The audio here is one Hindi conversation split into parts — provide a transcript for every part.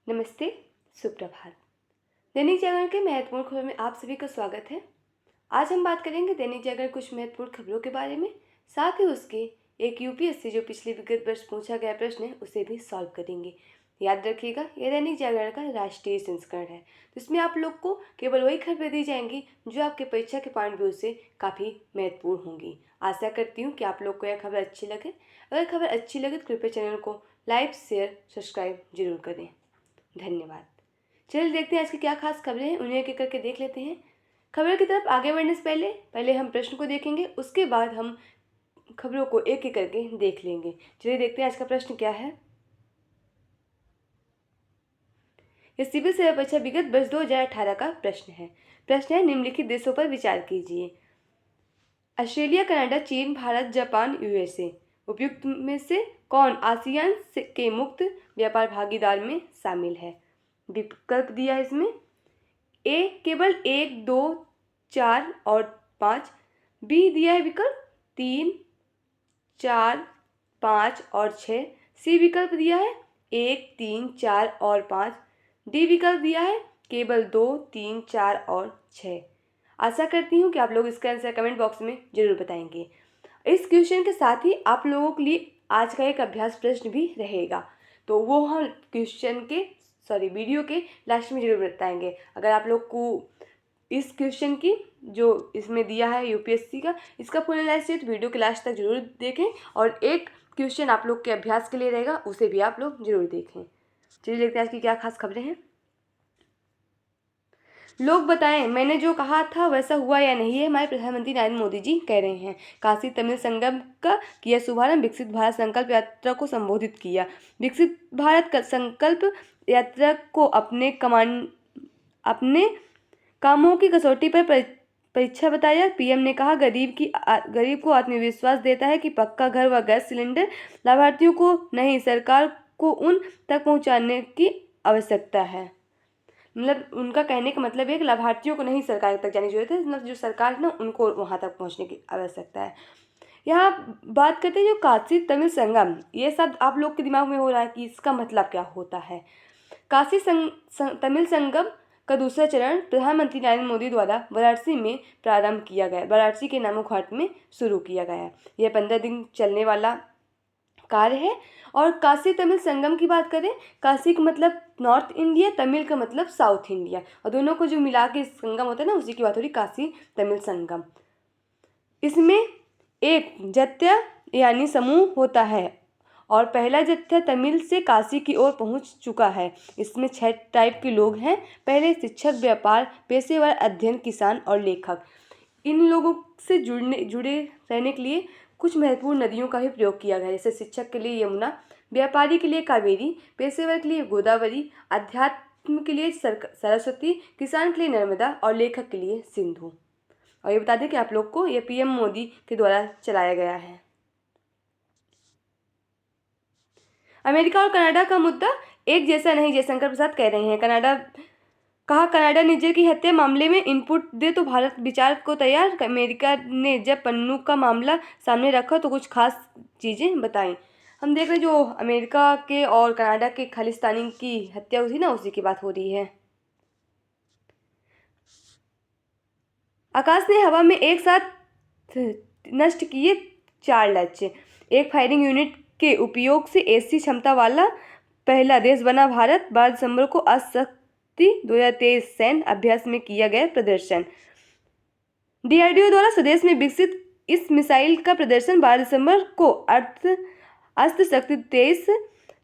नमस्ते, सुप्रभात। दैनिक जागरण के महत्वपूर्ण खबर में आप सभी का स्वागत है। आज हम बात करेंगे दैनिक जागरण कुछ महत्वपूर्ण खबरों के बारे में, साथ ही उसके एक यूपीएससी जो पिछले विगत वर्ष पूछा गया प्रश्न है उसे भी सॉल्व करेंगे। याद रखिएगा, यह दैनिक जागरण का राष्ट्रीय संस्करण है, तो इसमें आप लोग को केवल वही खबरें दी जाएंगी जो आपके परीक्षा के पॉइंट व्यू से काफ़ी महत्वपूर्ण होंगी। आशा करती हूँ कि आप लोग को यह खबर अच्छी लगे। अगर खबर अच्छी लगे तो कृपया चैनल को लाइक, शेयर, सब्सक्राइब जरूर करें। धन्यवाद। चलिए देखते हैं आज की क्या खास खबरें हैं, उन्हें एक एक करके देख लेते हैं। खबर की तरफ आगे बढ़ने से पहले हम प्रश्न को देखेंगे, उसके बाद हम खबरों को एक एक करके देख लेंगे। चलिए देखते हैं आज का प्रश्न क्या है। यह सिविल सेवा परीक्षा विगत वर्ष 2018 का प्रश्न है। प्रश्न है, निम्नलिखित देशों पर विचार कीजिए। ऑस्ट्रेलिया, कनाडा, चीन, भारत, जापान, यूएसए। उपयुक्त में से कौन आसियान के मुक्त व्यापार भागीदार में शामिल है? विकल्प दिया है इसमें। ए केवल 1, 2, 4 और 5। बी दिया है विकल्प 3, 4, 5 और 6। सी विकल्प दिया है 1, 3, 4 और 5। डी विकल्प दिया है केवल 2, 3, 4 और 6। आशा करती हूँ कि आप लोग इसका आंसर कमेंट बॉक्स में जरूर बताएंगे। इस क्वेश्चन के साथ ही आप लोगों के लिए आज का एक अभ्यास प्रश्न भी रहेगा, तो वो हम वीडियो के लास्ट में जरूर बताएंगे। अगर आप लोग को इस क्वेश्चन की जो इसमें दिया है यूपीएससी का, इसका फुल एनालिसिस चाहिए तो वीडियो के लास्ट तक जरूर देखें, और एक क्वेश्चन आप लोग के अभ्यास के लिए रहेगा, उसे भी आप लोग जरूर देखें। चलिए देखते हैं आज की क्या खास खबरें हैं। लोग बताएं, मैंने जो कहा था वैसा हुआ या नहीं, है हमारे प्रधानमंत्री नरेंद्र मोदी जी कह रहे हैं। काशी तमिल संगम का किया शुभारंभ, विकसित भारत संकल्प यात्रा को संबोधित किया। विकसित भारत का संकल्प यात्रा को अपने कामों की कसौटी पर परीक्षा बताया। पीएम ने कहा, गरीब को आत्मविश्वास देता है कि पक्का घर व गैस सिलेंडर लाभार्थियों को नहीं, सरकार को उन तक पहुंचाने की आवश्यकता है। मतलब उनका कहने का मतलब है कि लाभार्थियों को नहीं सरकार तक जाने की जरूरत है, मतलब जो सरकार है ना उनको वहाँ तक पहुँचने की आवश्यकता है। यहाँ बात करते हैं जो काशी तमिल संगम, ये शब्द आप लोग के दिमाग में हो रहा है कि इसका मतलब क्या होता है। काशी तमिल संगम का दूसरा चरण प्रधानमंत्री नरेंद्र मोदी द्वारा वाराणसी में प्रारंभ किया गया, वाराणसी के नामक घाट में शुरू किया गया। यह 15 दिन चलने वाला कार्य है। और काशी तमिल संगम की बात करें, काशी का मतलब नॉर्थ इंडिया, तमिल का मतलब साउथ इंडिया, और दोनों को जो मिला के संगम होता है ना, उसी की बात हो रही, काशी तमिल संगम। इसमें एक जत्था यानी समूह होता है, और पहला जत्था तमिल से काशी की ओर पहुंच चुका है। इसमें 6 टाइप के लोग हैं। पहले शिक्षक, व्यापार, पेशेवर, अध्ययन, किसान और लेखक। इन लोगों से जुड़े रहने के लिए कुछ महत्वपूर्ण नदियों का भी प्रयोग किया गया है, जैसे शिक्षक के लिए यमुना, व्यापारी के लिए कावेरी, पेशेवर के लिए गोदावरी, अध्यात्म के लिए सरस्वती, किसान के लिए नर्मदा और लेखक के लिए सिंधु। और ये बता दें कि आप लोग को ये पीएम मोदी के द्वारा चलाया गया है। अमेरिका और कनाडा का मुद्दा एक जैसा नहीं, जयशंकर प्रसाद कह रहे हैं। कनाडा निज्जर की हत्या मामले में इनपुट दे तो भारत विचार को तैयार। अमेरिका ने जब पन्नू का मामला सामने रखा तो कुछ खास चीज़ें बताई। हम देख रहे हैं जो अमेरिका के और कनाडा के खालिस्तानी की हत्या हुई थी ना, उसी की बात हो रही है। आकाश ने हवा में एक साथ नष्ट किए 4 लक्ष्य। एक फायरिंग यूनिट के उपयोग से एसी क्षमता वाला पहला देश बना भारत। 12 दिसंबर को शक्ति 2023 सैन्य अभ्यास में किया गया प्रदर्शन। डीआरडीओ द्वारा स्वदेश में विकसित इस मिसाइल का प्रदर्शन 12 दिसंबर को अस्त्र शक्ति 23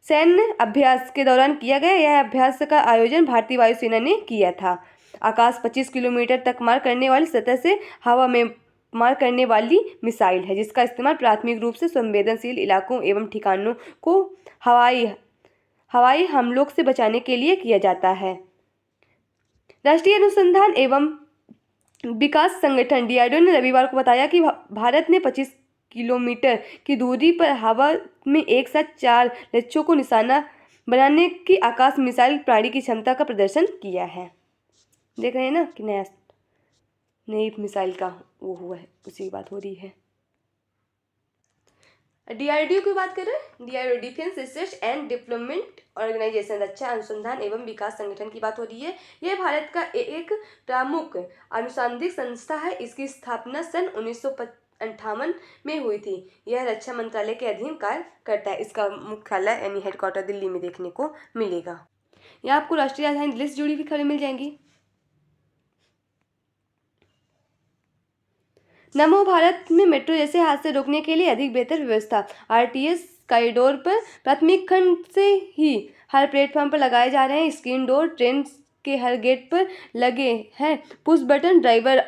सैन्य अभ्यास के दौरान किया गया। यह अभ्यास का आयोजन भारतीय वायुसेना ने किया था। आकाश 25 किलोमीटर तक मार करने वाली, सतह से हवा में मार करने वाली मिसाइल है, जिसका इस्तेमाल प्राथमिक रूप से संवेदनशील इलाकों एवं ठिकानों को हवाई हमलों से बचाने के लिए किया जाता है। राष्ट्रीय अनुसंधान एवं विकास संगठन डीआरडीओ ने रविवार को बताया कि भारत ने 25 किलोमीटर की दूरी पर हवा में एक साथ 4 लक्ष्यों को निशाना बनाने की आकाश मिसाइल प्रणाली की क्षमता का प्रदर्शन किया है। देख रहे हैं ना कि नई मिसाइल का वो हुआ है, उसी की बात हो रही है। डीआरडीओ की बात कर रहे हैं, DRDO defence research and development organisation, रक्षा अनुसंधान एवं विकास संगठन की बात हो रही है। यह भारत का एक प्रमुख अनुसंधान संस्था है। इसकी स्थापना सन 1958 में हुई थी। यह रक्षा मंत्रालय के अधीन कार्य करता है। इसका मुख्यालय यानी हेडक्वार्टर दिल्ली में देखने को मिलेगा। यहाँ आपको राष्ट्रीय राजधानी दिल्ली से जुड़ी हुई खबरें मिल जाएंगी। नमो भारत में मेट्रो जैसे हादसे रोकने के लिए अधिक बेहतर व्यवस्था। आरटीएस कॉरिडोर पर प्राथमिक खंड से ही हर प्लेटफॉर्म पर लगाए जा रहे हैं स्क्रीन डोर। ट्रेन के हर गेट पर लगे हैं push button. Driver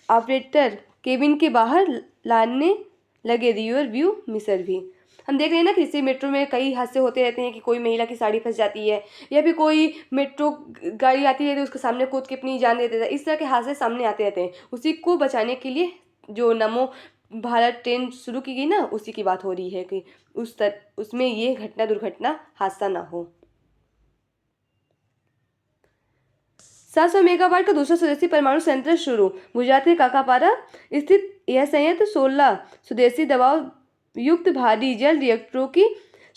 operator cabin के बाहर लाने लगे रियर व्यू मिरर भी। हम देख रहे हैं ना कि इसी मेट्रो में कई हादसे होते रहते हैं कि कोई महिला की साड़ी फंस जाती है या फिर कोई मेट्रो गाड़ी आती है तो उसके सामने कूद के अपनी जान दे देता है। इस तरह के हादसे सामने आते रहते हैं। उसी को बचाने के लिए जो नमो भारत ट्रेन शुरू की गई ना, उसी की बात हो रही है कि उसमें ये दुर्घटना हादसा ना हो। 700 मेगावाट का दूसरा स्वदेशी परमाणु संयंत्र शुरू। गुजरात के काकापारा स्थित यह संयंत्र 16 स्वदेशी दबाव युक्त भारी जल रिएक्टरों की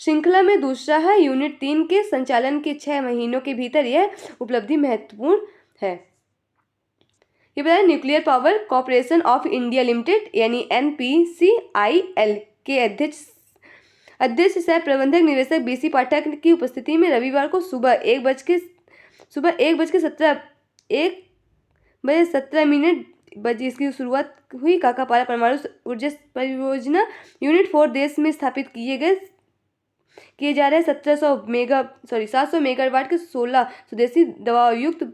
श्रृंखला में दूसरा है। यूनिट 3 के संचालन के 6 महीनों के भीतर यह उपलब्धि महत्वपूर्ण है। ये बताया nuclear power corporation of India limited यानी NPCIL के अध्यक्ष सह प्रबंधक निदेशक BC पाठक की उपस्थिति में रविवार को सुबह 1:17 बजे इसकी शुरुआत हुई। काकापारा परमाणु ऊर्जा परियोजना यूनिट 4 देश में स्थापित किए जा रहे 700 मेगावाट के 16 स्वदेशी दबावयुक्त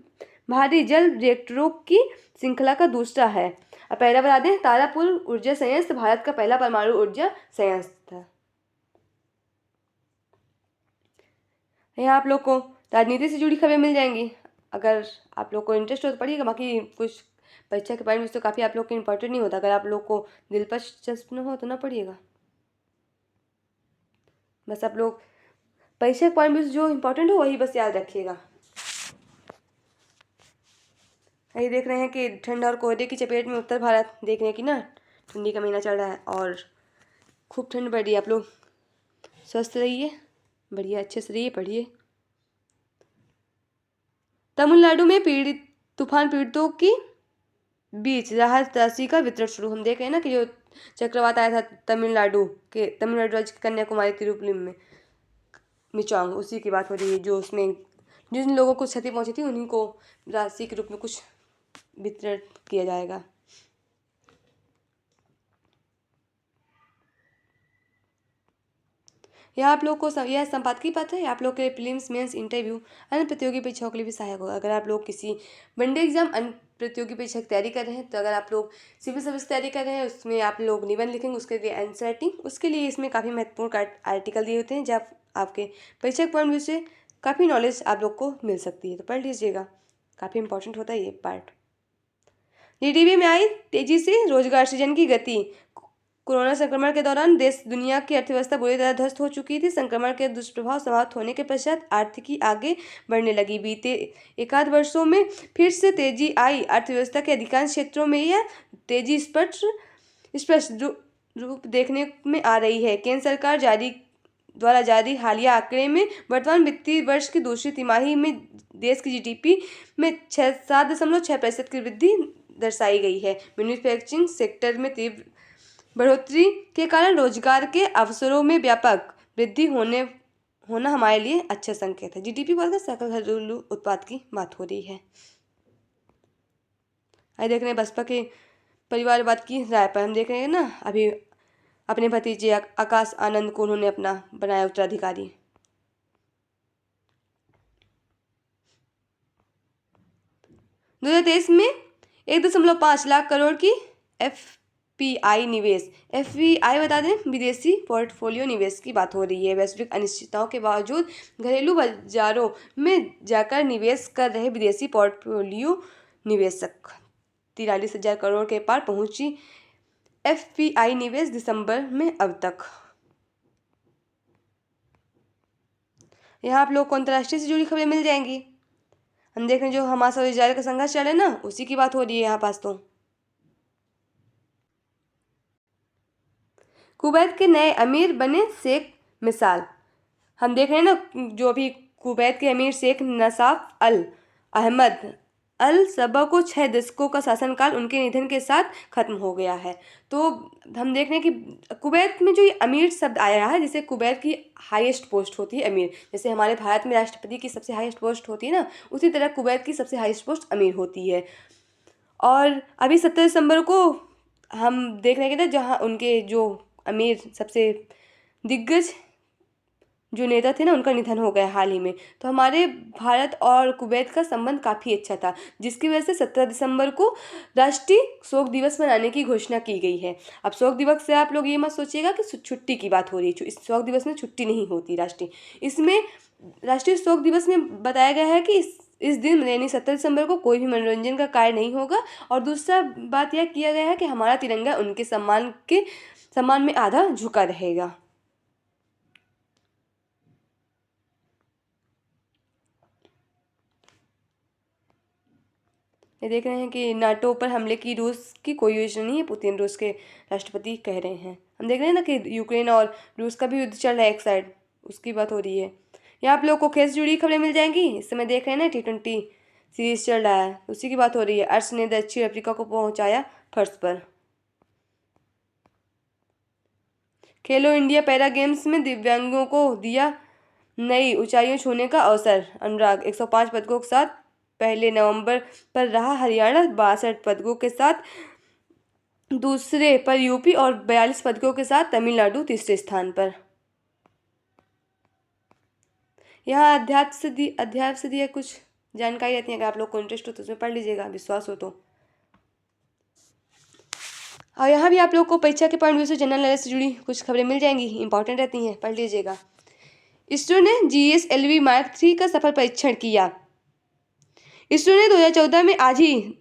भारी जल रिएक्टरों की श्रृंखला का दूसरा है। अब पहला बता दें, तारापुर ऊर्जा संयंत्र भारत का पहला परमाणु ऊर्जा संयंत्र था। यहाँ आप लोग को राजनीति से जुड़ी खबरें मिल जाएंगी। अगर आप लोग को इंटरेस्ट हो तो पढ़िएगा। बाकी कुछ परीक्षा के पॉइंट तो काफ़ी आप लोग के इम्पोर्टेंट नहीं होता। अगर आप लोग को दिलचस्प न हो तो ना पढ़िएगा। बस आप लोग परीक्षा के पॉइंट जो इम्पोर्टेंट हो वही बस याद रखिएगा। ये देख रहे हैं कि ठंड और कोहरे की चपेट में उत्तर भारत देख रहे हैं कि ना, ठंडी का महीना चल रहा है और खूब ठंड बढ़ रही है। आप लोग स्वस्थ रहिए, बढ़िया अच्छे से रहिए, पढ़िए। तमिलनाडु में तूफान पीड़ितों की बीच राहत राशि का वितरण शुरू। हम देख रहे हैं ना कि जो चक्रवात आया था तमिलनाडु राज्य के कन्याकुमारी तिरुपति में मिचोंग, उसी की बात हो रही है। जो उसमें जिन लोगों को क्षति पहुंची थी उन्हीं को राशि के रूप में कुछ वितरण किया जाएगा। यह आप लोग को यह संपादकीय पत्र है आप लोग के प्रीलिम्स मेंस इंटरव्यू अन्य प्रतियोगी परीक्षाओं के लिए भी सहायक होगा। अगर आप लोग किसी वनडे एग्जाम अन्य प्रतियोगी परीक्षा की तैयारी कर रहे हैं, तो अगर आप लोग सिविल सर्विस की तैयारी कर रहे हैं, उसमें आप लोग निबंध लिखेंगे, उसके लिए आंसर राइटिंग, उसके लिए इसमें काफ़ी महत्वपूर्ण आर्टिकल दिए होते हैं जब आपके परीक्षा के पॉइंट ऑफ व्यू से काफ़ी नॉलेज आप लोग को मिल सकती है। तो पढ़ लीजिएगा, काफ़ी इंपॉर्टेंट होता है ये पार्ट। जीडीपी में आई तेजी से, रोजगार सृजन की गति। कोरोना संक्रमण के दौरान देश दुनिया की अर्थव्यवस्था बुरी तरह ध्वस्त हो चुकी थी। संक्रमण के दुष्प्रभाव समाप्त होने के पश्चात आर्थिकी आगे बढ़ने लगी। बीते एकाध वर्षों में फिर से तेजी आई। अर्थव्यवस्था के अधिकांश क्षेत्रों में यह तेजी स्पष्ट रूप देखने में आ रही है। केंद्र सरकार द्वारा जारी हालिया आंकड़े में वर्तमान वित्तीय वर्ष की दूसरी तिमाही में देश की जीडीपी में 7.6% की वृद्धि दर्शाई गई है। मैन्युफैक्चरिंग सेक्टर में तीव्र बढ़ोतरी के कारण रोजगार के अवसरों में व्यापक वृद्धि होना हमारे लिए अच्छा संकेत है। जीडीपी बोलकर सकल घरेलू उत्पाद की बात हो रही है। आइए देख रहे हैं बसपा के परिवारवाद की राय पर। हम देख रहे हैं ना, अभी अपने भतीजे आकाश आनंद को उन्होंने अपना बनाया उत्तराधिकारी। दो 2023 में 1.5 लाख करोड़ की FPI निवेश। FPI बता दें, विदेशी पोर्टफोलियो निवेश की बात हो रही है। वैश्विक अनिश्चितताओं के बावजूद घरेलू बाजारों में जाकर निवेश कर रहे विदेशी पोर्टफोलियो निवेशक 43,000 करोड़ के पार पहुंची FPI निवेश दिसंबर में अब तक। यहाँ आप लोग को अंतर्राष्ट्रीय से जुड़ी खबरें मिल जाएंगी। हम देख रहे हैं जो हमास और इजराइल का संघर्ष चल रहा है ना, उसी की बात हो रही है यहाँ पास। तो कुवैत के नए अमीर बने शेख मिसाल। हम देख रहे हैं ना, जो अभी कुवैत के अमीर शेख नसाफ अल अहमद अल सबा को 6 दशकों का शासनकाल उनके निधन के साथ खत्म हो गया है। तो हम देख रहे हैं कि कुवैत में जो ये अमीर शब्द आया है, जैसे कुवैत की हाईएस्ट पोस्ट होती है अमीर, जैसे हमारे भारत में राष्ट्रपति की सबसे हाईएस्ट पोस्ट होती है ना, उसी तरह कुवैत की सबसे हाईएस्ट पोस्ट अमीर होती है। और अभी 17 दिसंबर को हम देख रहे हैं कि जहाँ उनके जो अमीर सबसे दिग्गज जो नेता थे ना, उनका निधन हो गया हाल ही में। तो हमारे भारत और कुवैत का संबंध काफ़ी अच्छा था, जिसकी वजह से 17 दिसंबर को राष्ट्रीय शोक दिवस मनाने की घोषणा की गई है। अब शोक दिवस से आप लोग ये मत सोचिएगा कि छुट्टी की बात हो रही है, इस शोक दिवस में छुट्टी नहीं होती राष्ट्रीय। इसमें राष्ट्रीय शोक दिवस में बताया गया है कि इस दिन यानी 17 दिसंबर को कोई भी मनोरंजन का कार्य नहीं होगा। और दूसरा बात यह किया गया है कि हमारा तिरंगा उनके सम्मान में आधा झुका रहेगा। ये देख रहे हैं कि नाटो पर हमले की रूस की कोई योजना नहीं है, पुतिन रूस के राष्ट्रपति कह रहे हैं। हम देख रहे हैं ना कि यूक्रेन और रूस का भी युद्ध चल रहा है, एक साइड उसकी बात हो रही है। यहाँ आप लोग को खेल से जुड़ी खबरें मिल जाएंगी। इस समय देख रहे हैं ना T20 सीरीज चल रहा है, उसी की बात हो रही है। अर्श ने दक्षिण अफ्रीका को पहुंचाया फर्श पर। खेलो इंडिया पैरा गेम्स में दिव्यांगों को दिया नई ऊंचाइयों छूने का अवसर। अनुराग 105 पदकों के साथ पहले नवंबर पर रहा हरियाणा, 62 पदकों के साथ दूसरे पर यूपी और 42 पदकों के साथ तमिलनाडु तीसरे स्थान पर। यहाँ अध्याय से दिया कुछ जानकारी रहती है, अगर आप लोग को इंटरेस्ट हो तो उसमें पढ़ लीजिएगा, विश्वास हो तो। और यहाँ भी आप लोग को परीक्षा के पॉइंट व्यू से जनरल नॉलेज से जुड़ी कुछ खबरें मिल जाएंगी, इंपॉर्टेंट रहती हैं, पढ़ लीजिएगा। इसरो ने GSLV मार्क 3 का सफल परीक्षण किया। इसरो ने 2014 में आज ही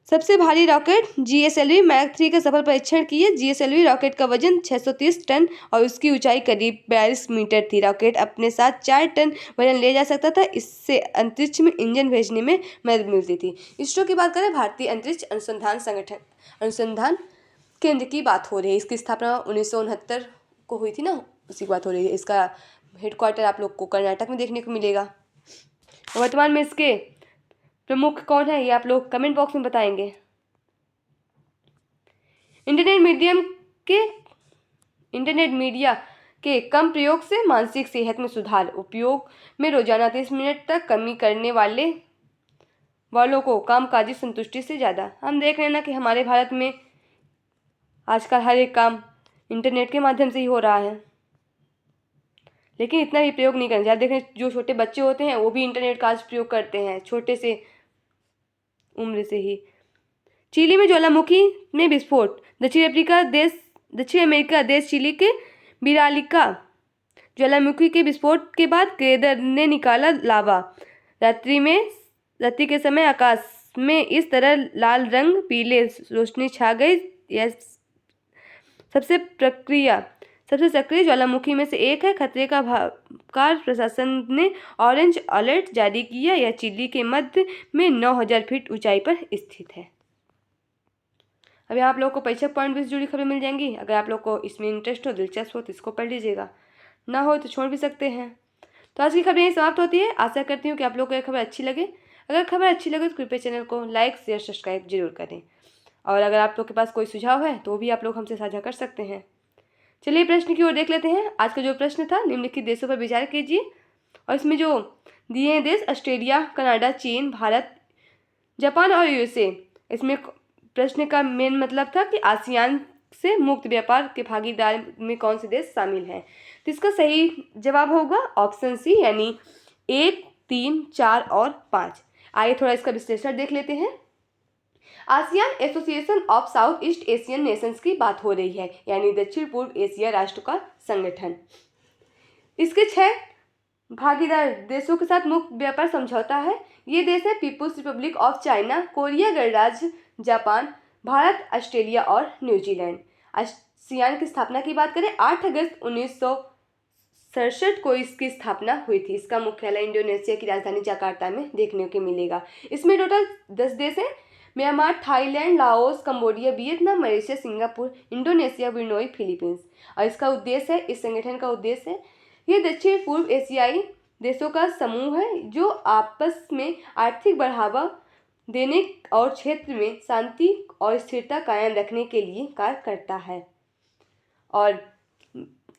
सबसे भारी रॉकेट GSLV मार्क 3 का सफल परीक्षण किया। GSLV रॉकेट का वजन 630 टन और उसकी ऊंचाई करीब 42 मीटर थी। रॉकेट अपने साथ 4 टन वजन ले जा सकता था। इससे अंतरिक्ष में इंजन भेजने में मदद मिलती थी। इसरो की बात करें, भारतीय अंतरिक्ष अनुसंधान केंद्र की बात हो रही है। इसकी स्थापना 1969 को हुई थी ना, उसी की बात हो रही है। इसका हेडक्वार्टर आप लोग को कर्नाटक में देखने को मिलेगा। वर्तमान में इसके प्रमुख कौन है, ये आप लोग कमेंट बॉक्स में बताएंगे। इंटरनेट मीडिया के कम प्रयोग से मानसिक सेहत में सुधार। उपयोग में रोजाना 30 मिनट तक कमी करने वालों को कामकाजी संतुष्टि से ज़्यादा। हम देख रहे हैं ना कि हमारे भारत में आजकल हर एक काम इंटरनेट के माध्यम से ही हो रहा है, लेकिन इतना भी प्रयोग नहीं करना चाहिए। देखें, जो छोटे बच्चे होते हैं वो भी इंटरनेट का आज प्रयोग करते हैं, छोटे से उम्र से ही। चिली में ज्वालामुखी में विस्फोट। दक्षिण अमेरिका देश चिली के बिरालिका ज्वालामुखी के विस्फोट के बाद क्रेडर ने निकाला लावा। रात्रि के समय आकाश में इस तरह लाल रंग पीले रोशनी छा गई। यह सबसे सक्रिय ज्वालामुखी में से एक है। खतरे का भाकार प्रशासन ने ऑरेंज अलर्ट जारी किया। यह चिली के मध्य में 9000 फीट ऊंचाई पर स्थित है। अभी आप लोग को परीक्षा पॉइंट से जुड़ी खबरें मिल जाएंगी। अगर आप लोग को इसमें इंटरेस्ट हो, दिलचस्प हो तो इसको पढ़ लीजिएगा, ना हो तो छोड़ भी सकते हैं। तो आज की खबर यही समाप्त होती है। आशा करती हूँ कि आप लोग को यह खबर अच्छी लगे। अगर खबर अच्छी लगे तो कृपया चैनल को लाइक शेयर सब्सक्राइब जरूर करें। और अगर आप लोग के पास कोई सुझाव है तो भी आप लोग हमसे साझा कर सकते हैं। चलिए प्रश्न की ओर देख लेते हैं। आज का जो प्रश्न था, निम्नलिखित देशों पर विचार कीजिए। और इसमें जो दिए हैं देश, ऑस्ट्रेलिया, कनाडा, चीन, भारत, जापान और USA। इसमें प्रश्न का मेन मतलब था कि आसियान से मुक्त व्यापार के भागीदार में कौन से देश शामिल हैं। तो इसका सही जवाब होगा ऑप्शन सी, यानी 1, 3, 4 और 5। आइए थोड़ा इसका विश्लेषण देख लेते हैं। ASEAN association of south east Asian Nations की बात हो रही है, यानी दक्षिण पूर्व एशिया राष्ट्र का संगठन। इसके 6 भागीदार देशों के साथ मुक्त व्यापार समझौता है। ये देश है people's republic of China, Korea गणराज्य, जापान, भारत, ऑस्ट्रेलिया और न्यूजीलैंड। आसियान की स्थापना की बात करें, 8 अगस्त 1967 को इसकी स्थापना हुई थी। इसका मुख्यालय इंडोनेशिया की राजधानी जकार्ता में देखने को मिलेगा। इसमें टोटल 10 देश हैं। Myanmar, Thailand, Laos, Cambodia, Vietnam, Malaysia, Singapore, Indonesia, Brunei, Philippines. और इसका उद्देश्य है, इस संगठन का उद्देश्य है, ये दक्षिण पूर्व एशियाई देशों का समूह है जो आपस में आर्थिक बढ़ावा देने और क्षेत्र में शांति और स्थिरता कायम रखने के लिए कार्य करता है। और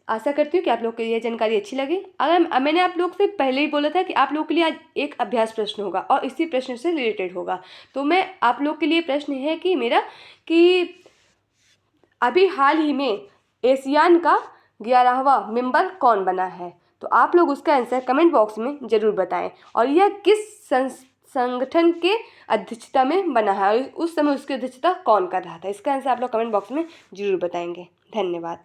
आशा करती हूँ कि आप लोग को ये जानकारी अच्छी लगी। अगर मैंने आप लोग से पहले ही बोला था कि आप लोग के लिए आज एक अभ्यास प्रश्न होगा और इसी प्रश्न से रिलेटेड होगा, तो मैं आप लोग के लिए प्रश्न है कि मेरा कि अभी हाल ही में एशियान का 11वां मेंबर कौन बना है। तो आप लोग उसका आंसर कमेंट बॉक्स में ज़रूर बताएं और यह किस संगठन के अध्यक्षता में बना है और उस समय उसकी अध्यक्षता कौन कर रहा था। इसका आंसर आप लोग कमेंट बॉक्स में ज़रूर बताएंगे। धन्यवाद।